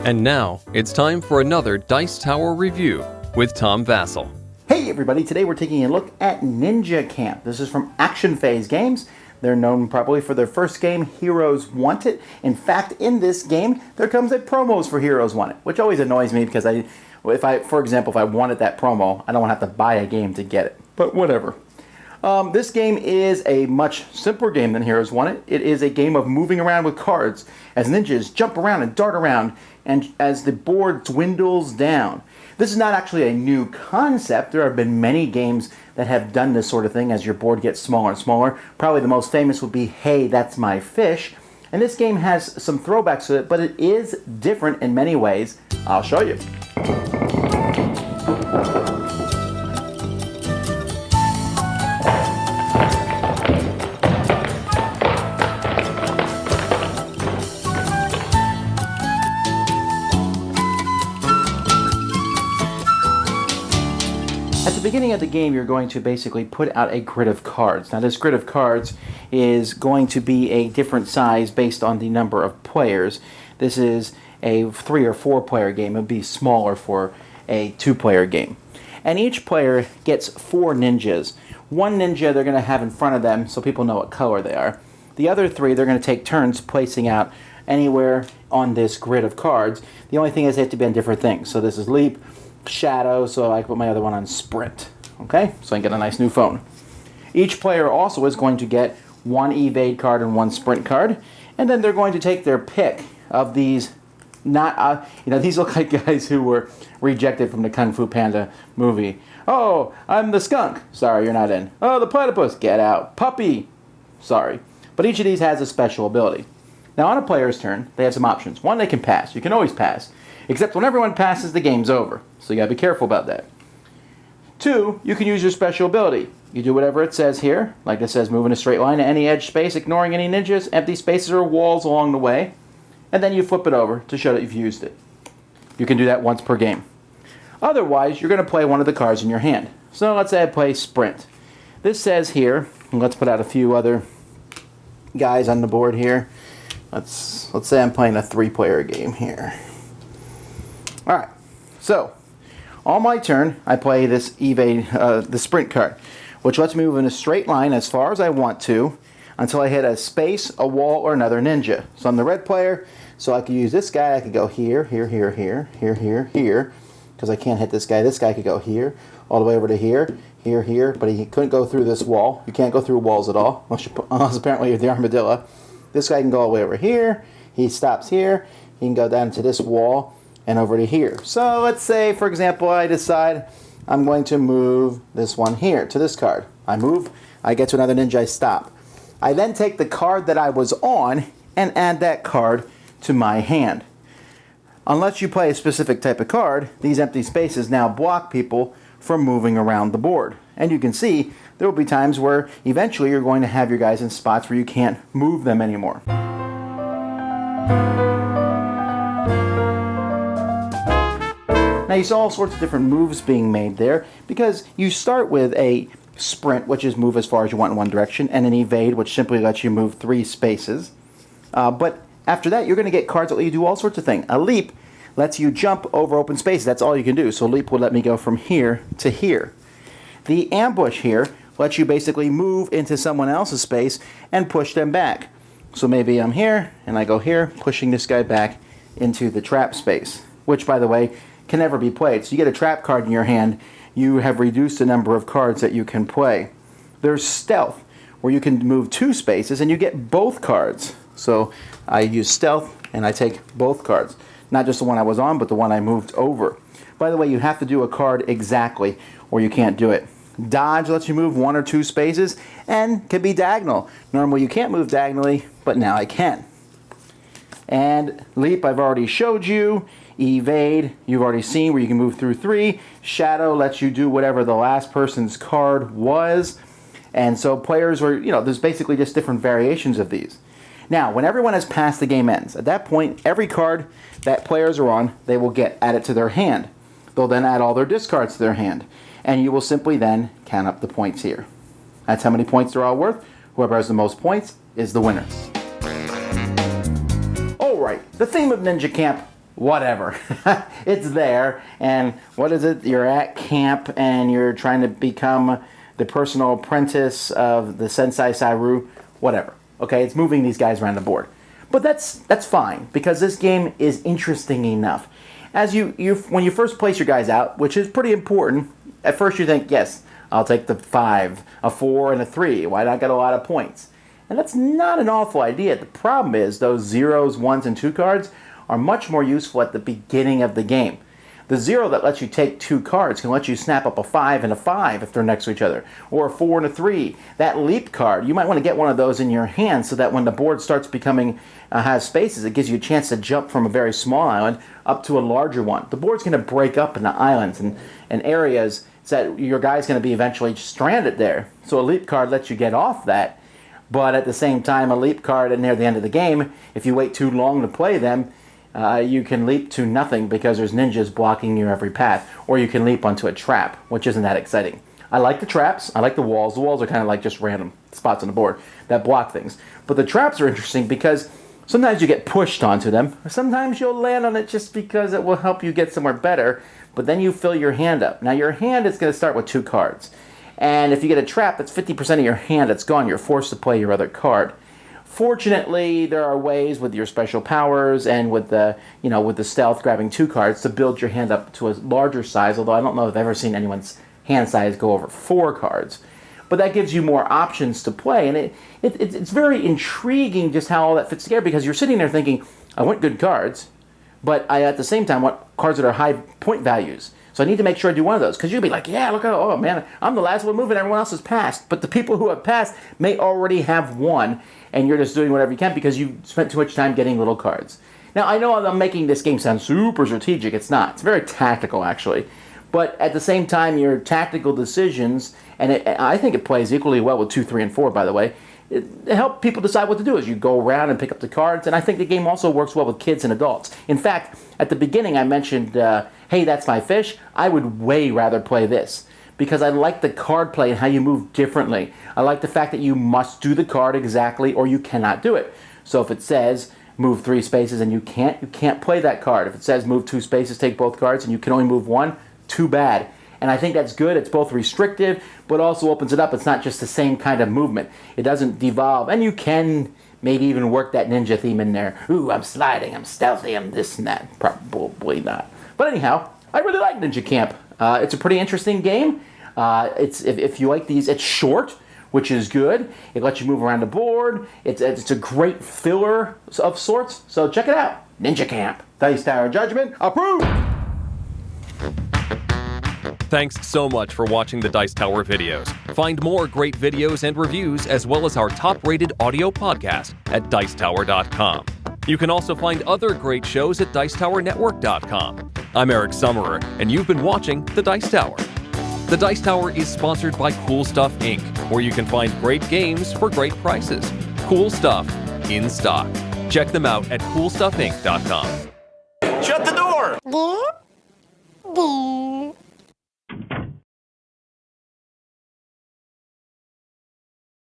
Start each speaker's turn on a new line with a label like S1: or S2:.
S1: And now, it's time for another Dice Tower review with Tom Vasel.
S2: Hey everybody, today we're taking a look at Ninja Camp. This is from Action Phase Games. They're known probably for their first game, Heroes Want It. In fact, in this game, there comes a promos for Heroes Want It, which always annoys me because for example, if I wanted that promo, I don't want to have to buy a game to get it. But whatever. This game is a much simpler game than Heroes Want It. It is a game of moving around with cards as ninjas jump around and dart around, and as the board dwindles down. This is not actually a new concept. There have been many games that have done this sort of thing as your board gets smaller and smaller. Probably the most famous would be Hey, That's My Fish. And this game has some throwbacks to it, but it is different in many ways. I'll show you. At the beginning of the game, you're going to basically put out a grid of cards. Now, this grid of cards is going to be a different size based on the number of players. This is a 3 or 4 player game. It would be smaller for a 2-player game. And each player gets 4 ninjas. One ninja they're going to have in front of them so people know what color they are. The other 3, they're going to take turns placing out anywhere on this grid of cards. The only thing is they have to be on different things. So this is Leap, Shadow, so I put my other one on Sprint. Okay, so I can get a nice new phone. Each player also is going to get 1 evade card and 1 sprint card, and then they're going to take their pick of these. These look like guys who were rejected from the Kung Fu Panda movie. Oh, I'm the skunk. Sorry, you're not in. Oh, the platypus. Get out. Puppy. Sorry. But each of these has a special ability. Now, on a player's turn, they have some options. 1, they can pass. You can always pass. Except when everyone passes, the game's over. So you gotta be careful about that. 2, you can use your special ability. You do whatever it says here. Like it says, move in a straight line to any edge space, ignoring any ninjas, empty spaces, or walls along the way. And then you flip it over to show that you've used it. You can do that once per game. Otherwise, you're gonna play one of the cards in your hand. So let's say I play Sprint. This says here, and let's put out a few other guys on the board here. Let's say I'm playing a 3-player game here. Alright, so on my turn, I play this the sprint card, which lets me move in a straight line as far as I want to until I hit a space, a wall, or another ninja. So I'm the red player, so I could use this guy. I could go here, here, here, here, here, here, here, because I can't hit this guy. This guy could go here, all the way over to here, here, here, but he couldn't go through this wall. You can't go through walls at all, unless apparently you're the armadillo. This guy can go all the way over here. He stops here. He can go down to this wall and over to here. So let's say, for example, I decide I'm going to move this one here to this card. I move, I get to another ninja, I stop. I then take the card that I was on and add that card to my hand. Unless you play a specific type of card, these empty spaces now block people from moving around the board. And you can see there will be times where eventually you're going to have your guys in spots where you can't move them anymore. Now you saw all sorts of different moves being made there because you start with a sprint, which is move as far as you want in one direction, and an evade, which simply lets you move 3 spaces. But after that, you're going to get cards that let you do all sorts of things. A leap lets you jump over open spaces. That's all you can do. So leap will let me go from here to here. The ambush here lets you basically move into someone else's space and push them back. So maybe I'm here, and I go here, pushing this guy back into the trap space, which, by the way, can never be played. So you get a trap card in your hand, you have reduced the number of cards that you can play. There's stealth, where you can move 2 spaces and you get both cards. So I use stealth and I take both cards. Not just the one I was on, but the one I moved over. By the way, you have to do a card exactly or you can't do it. Dodge lets you move 1 or 2 spaces and can be diagonal. Normally you can't move diagonally, but now I can. And leap I've already showed you. Evade, you've already seen where you can move through 3. Shadow lets you do whatever the last person's card was. And so players are, there's basically just different variations of these. Now, when everyone has passed, the game ends. At that point, every card that players are on, they will get added to their hand. They'll then add all their discards to their hand. And you will simply then count up the points here. That's how many points they're all worth. Whoever has the most points is the winner. Alright, the theme of Ninja Camp whatever. It's there, and what is it? You're at camp, and you're trying to become the personal apprentice of the Sensei Saru, whatever. Okay, it's moving these guys around the board. But that's fine, because this game is interesting enough. As when you first place your guys out, which is pretty important, at first you think, yes, I'll take the 5, a 4, and a 3. Why not get a lot of points? And that's not an awful idea. The problem is those 0s, 1s, and 2 cards are much more useful at the beginning of the game. The 0 that lets you take 2 cards can let you snap up a 5 and a 5 if they're next to each other, or a 4 and a 3. That leap card, you might want to get one of those in your hand so that when the board starts becoming, has spaces, it gives you a chance to jump from a very small island up to a larger one. The board's going to break up into islands and areas so that your guy's going to be eventually stranded there. So a leap card lets you get off that, but at the same time, a leap card near the end of the game, if you wait too long to play them, you can leap to nothing because there's ninjas blocking your every path, or you can leap onto a trap, which isn't that exciting. I like the traps. I like the walls. The walls are kind of like just random spots on the board that block things. But the traps are interesting because sometimes you get pushed onto them. Sometimes you'll land on it just because it will help you get somewhere better, but then you fill your hand up. Now your hand is going to start with 2 cards. And if you get a trap, that's 50% of your hand that's gone. You're forced to play your other card. Fortunately, there are ways with your special powers and with the stealth grabbing 2 cards to build your hand up to a larger size, although I don't know if I've ever seen anyone's hand size go over 4 cards. But that gives you more options to play, and it's very intriguing just how all that fits together, because you're sitting there thinking, I want good cards, but I at the same time want cards that are high point values. So I need to make sure I do one of those, because you'll be like, yeah, look at, oh man, I'm the last one moving, everyone else has passed. But the people who have passed may already have won, and you're just doing whatever you can because you spent too much time getting little cards. Now, I know I'm making this game sound super strategic. It's not. It's very tactical, actually. But at the same time, your tactical decisions, and I think it plays equally well with 2, 3, and 4, by the way, it help people decide what to do as you go around and pick up the cards. And I think the game also works well with kids and adults. In fact, at the beginning I mentioned, hey, that's my fish. I would way rather play this, because I like the card play and how you move differently. I like the fact that you must do the card exactly or you cannot do it. So if it says move 3 spaces and you can't play that card. If it says move 2 spaces, take both cards, and you can only move 1, too bad. And I think that's good. It's both restrictive, but also opens it up. It's not just the same kind of movement. It doesn't devolve. And you can maybe even work that ninja theme in there. Ooh, I'm sliding, I'm stealthy, I'm this and that. Probably not. But anyhow, I really like Ninja Camp. It's a pretty interesting game. If you like these, it's short, which is good. It lets you move around the board. It's a great filler of sorts. So check it out. Ninja Camp. Dice Tower Judgment approved.
S1: Thanks so much for watching the Dice Tower videos. Find more great videos and reviews, as well as our top-rated audio podcast at Dicetower.com. You can also find other great shows at Dicetowernetwork.com. I'm Eric Summerer, and you've been watching The Dice Tower. The Dice Tower is sponsored by Cool Stuff Inc., where you can find great games for great prices. Cool stuff in stock. Check them out at CoolStuffInc.com.
S3: Shut the door!
S4: There.